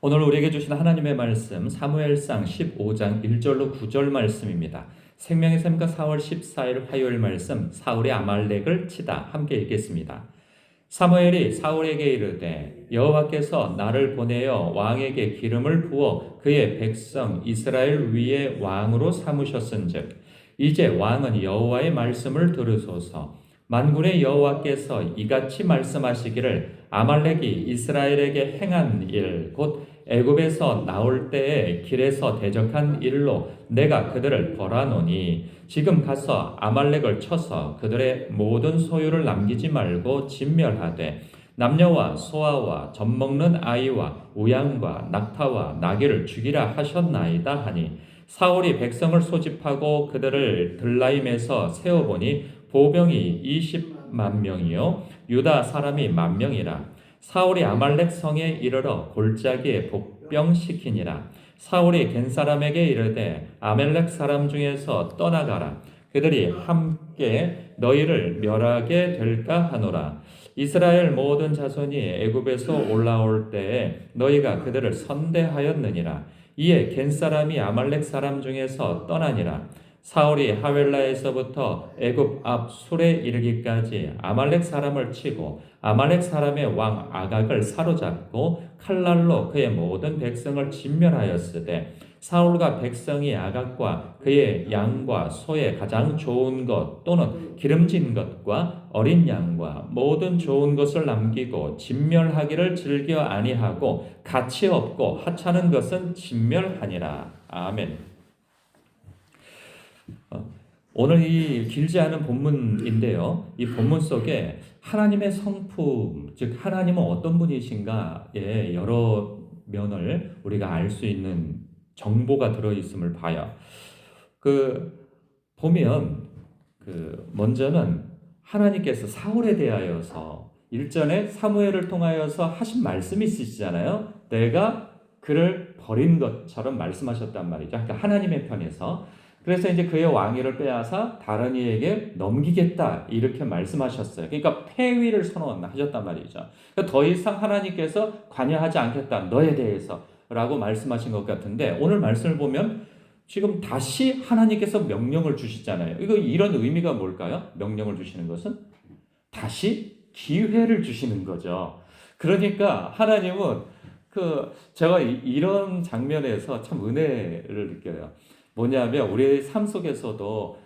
오늘 우리에게 주신 하나님의 말씀 사무엘상 15장 1절로 9절 말씀입니다. 생명의 샘과 4월 14일 화요일 말씀 사울이 아말렉을 치다 함께 읽겠습니다. 사무엘이 사울에게 이르되 여호와께서 나를 보내어 왕에게 기름을 부어 그의 백성 이스라엘 위에 왕으로 삼으셨은즉 이제 왕은 여호와의 말씀을 들으소서. 만군의 여호와께서 이같이 말씀하시기를 아말렉이 이스라엘에게 행한 일 곧 애굽에서 나올 때에 길에서 대적한 일로 내가 그들을 벌하노니 지금 가서 아말렉을 쳐서 그들의 모든 소유를 남기지 말고 진멸하되 남녀와 소아와 젖먹는 아이와 우양과 낙타와 나귀를 죽이라 하셨나이다 하니 사울이 백성을 소집하고 그들을 들라임에서 세어보니 보병이 20만 명이요 유다 사람이 10,000명이라. 사울이 아말렉 성에 이르러 골짜기에 복병시키니라. 사울이 겐 사람에게 이르되 아말렉 사람 중에서 떠나가라. 그들이 함께 너희를 멸하게 될까 하노라. 이스라엘 모든 자손이 애굽에서 올라올 때에 너희가 그들을 선대하였느니라. 이에 겐 사람이 아말렉 사람 중에서 떠나니라. 사울이 하웰라에서부터 애굽 앞 술에 이르기까지 아말렉 사람을 치고 아말렉 사람의 왕 아각을 사로잡고 칼날로 그의 모든 백성을 진멸하였으되 사울과 백성이 아각과 그의 양과 소의 가장 좋은 것 또는 기름진 것과 어린 양과 모든 좋은 것을 남기고 진멸하기를 즐겨 아니하고 가치 없고 하찮은 것은 진멸하니라. 아멘. 오늘 이 길지 않은 본문인데요. 이 본문 속에 하나님의 성품, 즉 하나님은 어떤 분이신가의 여러 면을 우리가 알 수 있는 정보가 들어있음을 봐요. 보면 먼저는 하나님께서 사울에 대하여서 일전에 사무엘을 통하여서 하신 말씀이 있으시잖아요. 내가 그를 버린 것처럼 말씀하셨단 말이죠. 그러니까 하나님의 편에서. 그래서 이제 그의 왕위를 빼앗아 다른 이에게 넘기겠다 이렇게 말씀하셨어요. 그러니까 폐위를 선언하셨단 말이죠. 그러니까 더 이상 하나님께서 관여하지 않겠다 너에 대해서라고 말씀하신 것 같은데 오늘 말씀을 보면 지금 다시 하나님께서 명령을 주시잖아요. 이런 의미가 뭘까요? 명령을 주시는 것은 다시 기회를 주시는 거죠. 그러니까 하나님은 제가 이런 장면에서 참 은혜를 느껴요. 뭐냐면 우리의 삶 속에서도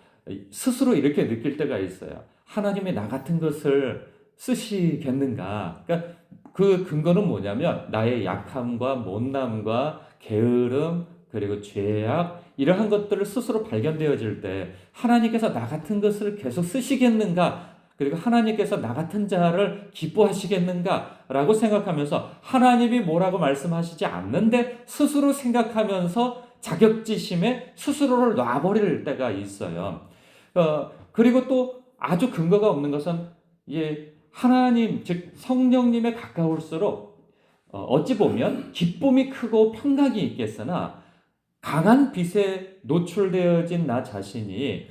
스스로 이렇게 느낄 때가 있어요. 하나님이 나 같은 것을 쓰시겠는가? 그러니까 그 근거는 뭐냐면 나의 약함과 못남과 게으름 그리고 죄악 이러한 것들을 스스로 발견되어질 때 하나님께서 나 같은 것을 계속 쓰시겠는가? 그리고 하나님께서 나 같은 자를 기뻐하시겠는가라고 생각하면서 하나님이 뭐라고 말씀하시지 않는데 스스로 생각하면서 자격지심에 스스로를 놔버릴 때가 있어요. 그리고 또 아주 근거가 없는 것은 하나님 즉 성령님에 가까울수록 어찌 보면 기쁨이 크고 평강이 있겠으나 강한 빛에 노출되어진 나 자신이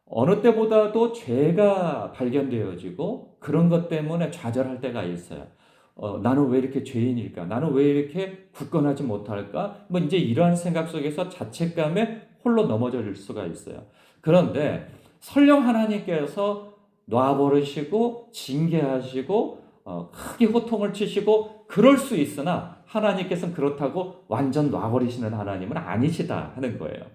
어느 때보다도 죄가 발견되어지고 그런 것 때문에 좌절할 때가 있어요. 나는 왜 이렇게 죄인일까? 나는 왜 이렇게 굳건하지 못할까? 이제 이러한 생각 속에서 자책감에 홀로 넘어질 수가 있어요. 그런데 설령 하나님께서 놔버리시고 징계하시고 크게 호통을 치시고 그럴 수 있으나 하나님께서는 그렇다고 완전 놔버리시는 하나님은 아니시다 하는 거예요.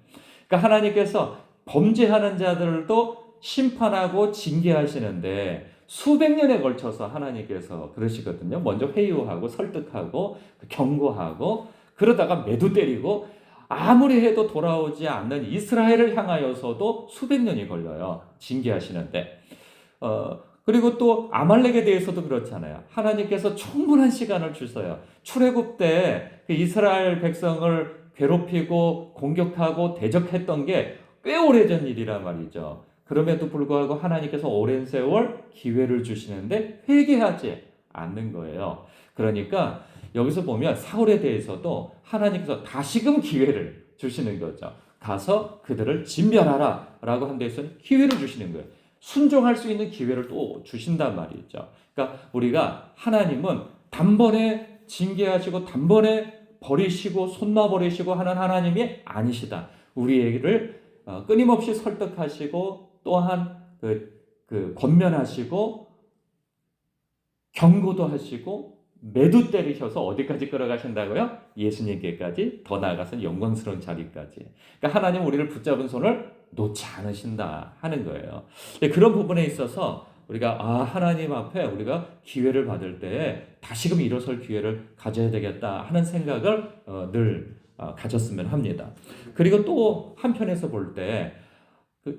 그러니까 하나님께서 범죄하는 자들도 심판하고 징계하시는데 수백 년에 걸쳐서 하나님께서 그러시거든요. 먼저 회유하고 설득하고 경고하고 그러다가 매도 때리고 아무리 해도 돌아오지 않는 이스라엘을 향하여서도 수백 년이 걸려요. 징계하시는데. 그리고 또 아말렉에 대해서도 그렇잖아요. 하나님께서 충분한 시간을 주셔요. 출애굽 때 이스라엘 백성을 괴롭히고 공격하고 대적했던 게 꽤 오래전 일이란 말이죠. 그럼에도 불구하고 하나님께서 오랜 세월 기회를 주시는데 회개하지 않는 거예요. 그러니까 여기서 보면 사울에 대해서도 하나님께서 다시금 기회를 주시는 거죠. 가서 그들을 진멸하라 라고 한 데서는 기회를 주시는 거예요. 순종할 수 있는 기회를 또 주신단 말이죠. 그러니까 우리가 하나님은 단번에 징계하시고 단번에 버리시고 손 놔버리시고 하는 하나님이 아니시다. 우리를 끊임없이 설득하시고 또한 권면하시고 경고도 하시고 매도 때리셔서 어디까지 끌어가신다고요? 예수님께까지, 더 나아가서 영광스러운 자리까지. 그러니까 하나님 우리를 붙잡은 손을 놓지 않으신다 하는 거예요. 그런 부분에 있어서 우리가 하나님 앞에 우리가 기회를 받을 때 다시금 일어설 기회를 가져야 되겠다 하는 생각을 늘 가졌으면 합니다. 그리고 또 한편에서 볼 때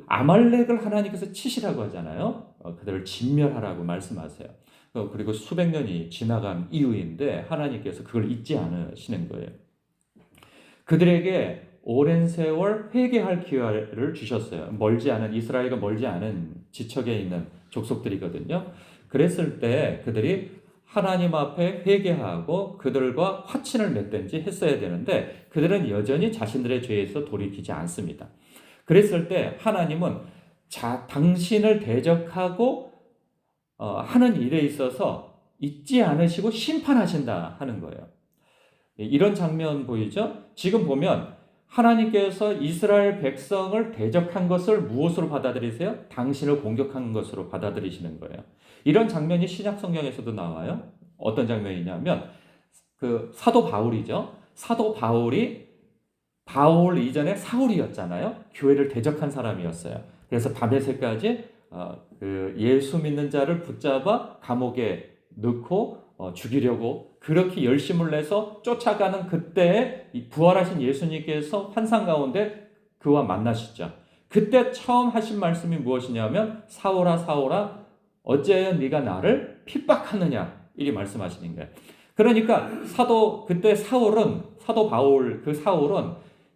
아말렉을 하나님께서 치시라고 하잖아요. 그들을 진멸하라고 말씀하세요. 그리고 수백 년이 지나간 이후인데 하나님께서 그걸 잊지 않으시는 거예요. 그들에게 오랜 세월 회개할 기회를 주셨어요. 이스라엘과 멀지 않은 지척에 있는 족속들이거든요. 그랬을 때 그들이 하나님 앞에 회개하고 그들과 화친을 맺든지 했어야 되는데 그들은 여전히 자신들의 죄에서 돌이키지 않습니다. 그랬을 때 하나님은 당신을 대적하고 하는 일에 있어서 잊지 않으시고 심판하신다 하는 거예요. 이런 장면 보이죠? 지금 보면 하나님께서 이스라엘 백성을 대적한 것을 무엇으로 받아들이세요? 당신을 공격한 것으로 받아들이시는 거예요. 이런 장면이 신약 성경에서도 나와요. 어떤 장면이냐면 사도 바울이죠. 사도 바울 이전에 사울이었잖아요. 교회를 대적한 사람이었어요. 그래서 밤에 새까지 예수 믿는 자를 붙잡아 감옥에 넣고 죽이려고 그렇게 열심을 내서 쫓아가는 그때에 부활하신 예수님께서 환상 가운데 그와 만나시죠. 그때 처음 하신 말씀이 무엇이냐면 사울아 사울아 어찌하여 네가 나를 핍박하느냐 이렇게 말씀하시는 거예요. 그러니까 사도 바울 사울은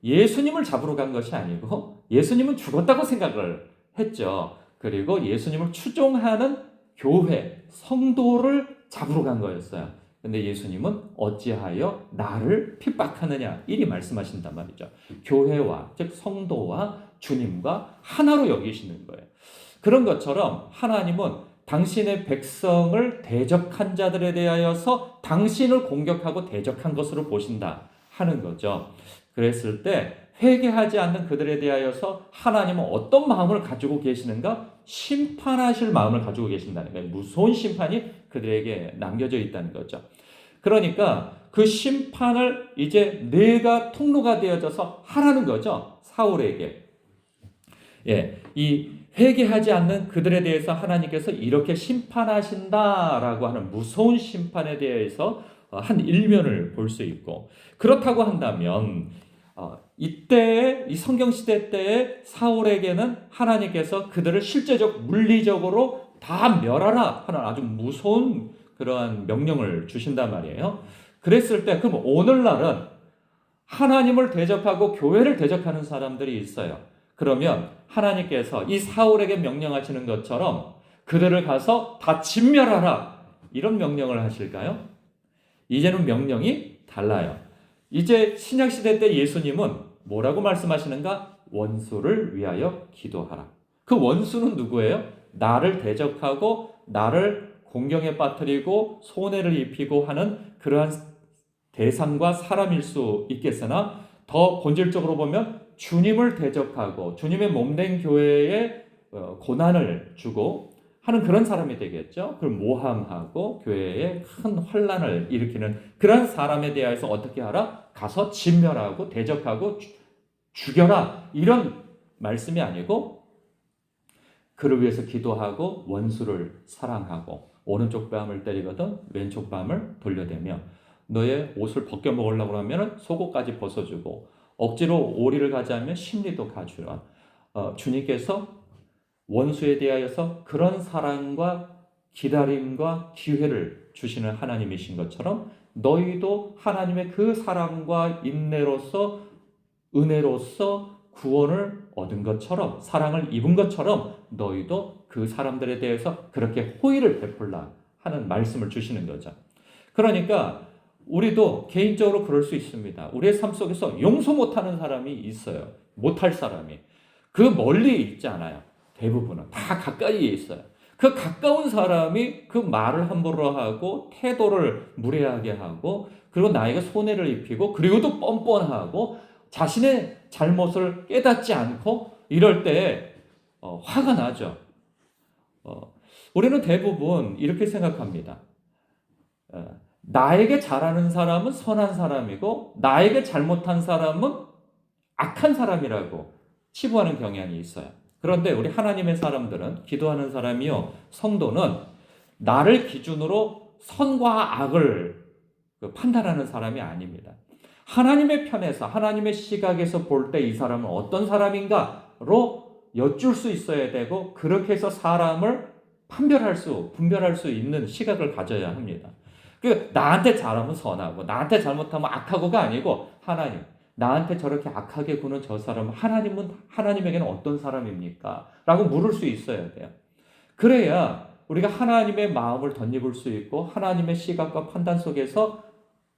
예수님을 잡으러 간 것이 아니고 예수님은 죽었다고 생각을 했죠. 그리고 예수님을 추종하는 교회, 성도를 잡으러 간 거였어요. 근데 예수님은 어찌하여 나를 핍박하느냐 이리 말씀하신단 말이죠. 교회와 즉 성도와 주님과 하나로 여기시는 거예요. 그런 것처럼 하나님은 당신의 백성을 대적한 자들에 대하여서 당신을 공격하고 대적한 것으로 보신다 하는 거죠. 그랬을 때 회개하지 않는 그들에 대하여서 하나님은 어떤 마음을 가지고 계시는가? 심판하실 마음을 가지고 계신다는 거예요. 무서운 심판이 그들에게 남겨져 있다는 거죠. 그러니까 그 심판을 이제 내가 통로가 되어져서 하라는 거죠. 사울에게. 이 회개하지 않는 그들에 대해서 하나님께서 이렇게 심판하신다라고 하는 무서운 심판에 대해서 한 일면을 볼 수 있고, 그렇다고 한다면 이때의 이 성경시대 때의 사울에게는 하나님께서 그들을 물리적으로 다 멸하라 하는 아주 무서운 그러한 명령을 주신단 말이에요. 그랬을 때 그럼 오늘날은 하나님을 대적하고 교회를 대적하는 사람들이 있어요. 그러면 하나님께서 이 사울에게 명령하시는 것처럼 그들을 가서 다 진멸하라 이런 명령을 하실까요? 이제는 명령이 달라요. 이제 신약시대 때 예수님은 뭐라고 말씀하시는가? 원수를 위하여 기도하라. 그 원수는 누구예요? 나를 대적하고 나를 공경에 빠뜨리고 손해를 입히고 하는 그러한 대상과 사람일 수 있겠으나 더 본질적으로 보면 주님을 대적하고 주님의 몸된 교회에 고난을 주고 하는 그런 사람이 되겠죠. 그걸 모함하고 교회에 큰 환란을 일으키는 그런 사람에 대해서 어떻게 하라? 가서 진멸하고 대적하고 죽여라 이런 말씀이 아니고 그를 위해서 기도하고 원수를 사랑하고 오른쪽 뺨을 때리거든 왼쪽 뺨을 돌려대며 너의 옷을 벗겨 먹으려고 하면 속옷까지 벗어주고 억지로 오리를 가자면 심리도 가주라. 주님께서 원수에 대하여서 그런 사랑과 기다림과 기회를 주시는 하나님이신 것처럼 너희도 하나님의 그 사랑과 인내로서 은혜로서 구원을 얻은 것처럼 사랑을 입은 것처럼 너희도 그 사람들에 대해서 그렇게 호의를 베풀라 하는 말씀을 주시는 거죠. 그러니까 우리도 개인적으로 그럴 수 있습니다. 우리의 삶 속에서 용서 못하는 사람이 있어요. 못할 사람이. 그 멀리 있지 않아요. 대부분은 다 가까이에 있어요. 그 가까운 사람이 그 말을 함부로 하고 태도를 무례하게 하고 그리고 나에게 손해를 입히고 그리고 또 뻔뻔하고 자신의 잘못을 깨닫지 않고 이럴 때 화가 나죠. 우리는 대부분 이렇게 생각합니다. 나에게 잘하는 사람은 선한 사람이고 나에게 잘못한 사람은 악한 사람이라고 치부하는 경향이 있어요. 그런데 우리 하나님의 사람들은, 기도하는 사람이요, 성도는 나를 기준으로 선과 악을 판단하는 사람이 아닙니다. 하나님의 편에서, 하나님의 시각에서 볼 때 이 사람은 어떤 사람인가로 여쭐 수 있어야 되고, 그렇게 해서 사람을 분별할 수 있는 시각을 가져야 합니다. 나한테 잘하면 선하고 나한테 잘못하면 악하고가 아니고, 하나님, 나한테 저렇게 악하게 구는 저 사람은 하나님에게는 어떤 사람입니까? 라고 물을 수 있어야 돼요. 그래야 우리가 하나님의 마음을 덧입을 수 있고 하나님의 시각과 판단 속에서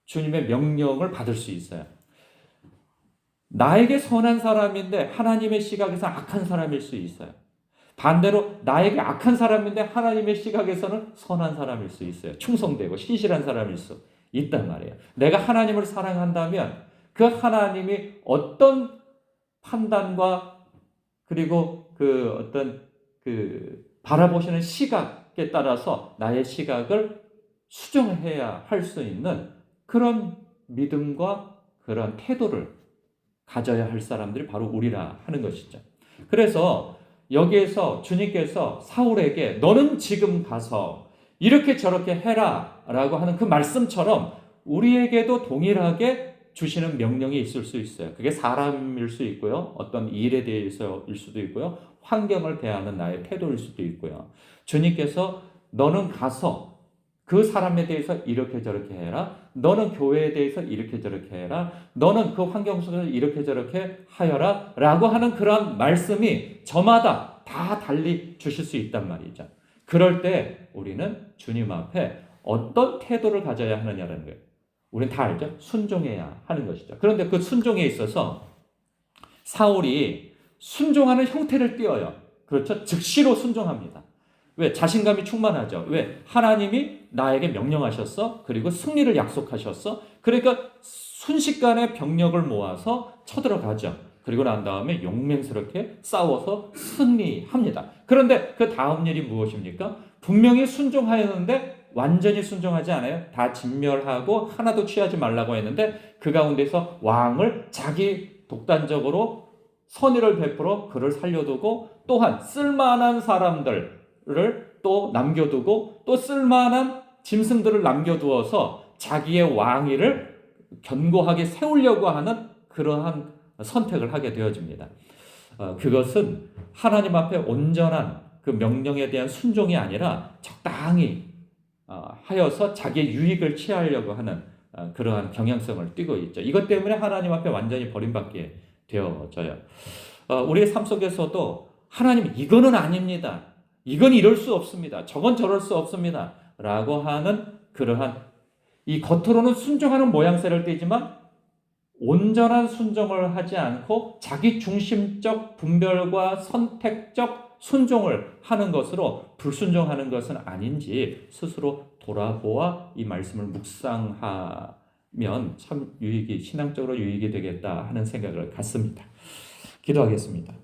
주님의 명령을 받을 수 있어요. 나에게 선한 사람인데 하나님의 시각에서 악한 사람일 수 있어요. 반대로 나에게 악한 사람인데 하나님의 시각에서는 선한 사람일 수 있어요. 충성되고 신실한 사람일 수 있단 말이에요. 내가 하나님을 사랑한다면 그 하나님이 어떤 판단과 그리고 그 어떤 바라보시는 시각에 따라서 나의 시각을 수정해야 할 수 있는 그런 믿음과 그런 태도를 가져야 할 사람들이 바로 우리라 하는 것이죠. 그래서 여기에서 주님께서 사울에게 너는 지금 가서 이렇게 저렇게 해라 라고 하는 그 말씀처럼 우리에게도 동일하게 주시는 명령이 있을 수 있어요. 그게 사람일 수 있고요. 어떤 일에 대해서일 수도 있고요. 환경을 대하는 나의 태도일 수도 있고요. 주님께서 너는 가서 그 사람에 대해서 이렇게 저렇게 해라. 너는 교회에 대해서 이렇게 저렇게 해라. 너는 그 환경 속에서 이렇게 저렇게 하여라. 라고 하는 그런 말씀이 저마다 다 달리 주실 수 있단 말이죠. 그럴 때 우리는 주님 앞에 어떤 태도를 가져야 하느냐는 거예요. 우리는 다 알죠? 순종해야 하는 것이죠. 그런데 그 순종에 있어서 사울이 순종하는 형태를 띄어요. 그렇죠? 즉시로 순종합니다. 왜? 자신감이 충만하죠. 왜? 하나님이 나에게 명령하셨어. 그리고 승리를 약속하셨어. 그러니까 순식간에 병력을 모아서 쳐들어가죠. 그리고 난 다음에 용맹스럽게 싸워서 승리합니다. 그런데 그 다음 일이 무엇입니까? 분명히 순종하였는데 완전히 순종하지 않아요. 다 진멸하고 하나도 취하지 말라고 했는데 그 가운데서 왕을 자기 독단적으로 선의를 베풀어 그를 살려두고 또한 쓸만한 사람들을 또 남겨두고 또 쓸만한 짐승들을 남겨두어서 자기의 왕위를 견고하게 세우려고 하는 그러한 선택을 하게 되어집니다. 그것은 하나님 앞에 온전한 그 명령에 대한 순종이 아니라 적당히 하여서 자기의 유익을 취하려고 하는 그러한 경향성을 띠고 있죠. 이것 때문에 하나님 앞에 완전히 버림받게 되어져요. 우리의 삶 속에서도 하나님 이거는 아닙니다. 이건 이럴 수 없습니다. 저건 저럴 수 없습니다. 라고 하는 그러한 이 겉으로는 순종하는 모양새를 띠지만 온전한 순종을 하지 않고 자기 중심적 분별과 선택적 순종을 하는 것으로 불순종하는 것은 아닌지 스스로 돌아보아 이 말씀을 묵상하면 참 신앙적으로 유익이 되겠다 하는 생각을 갖습니다. 기도하겠습니다.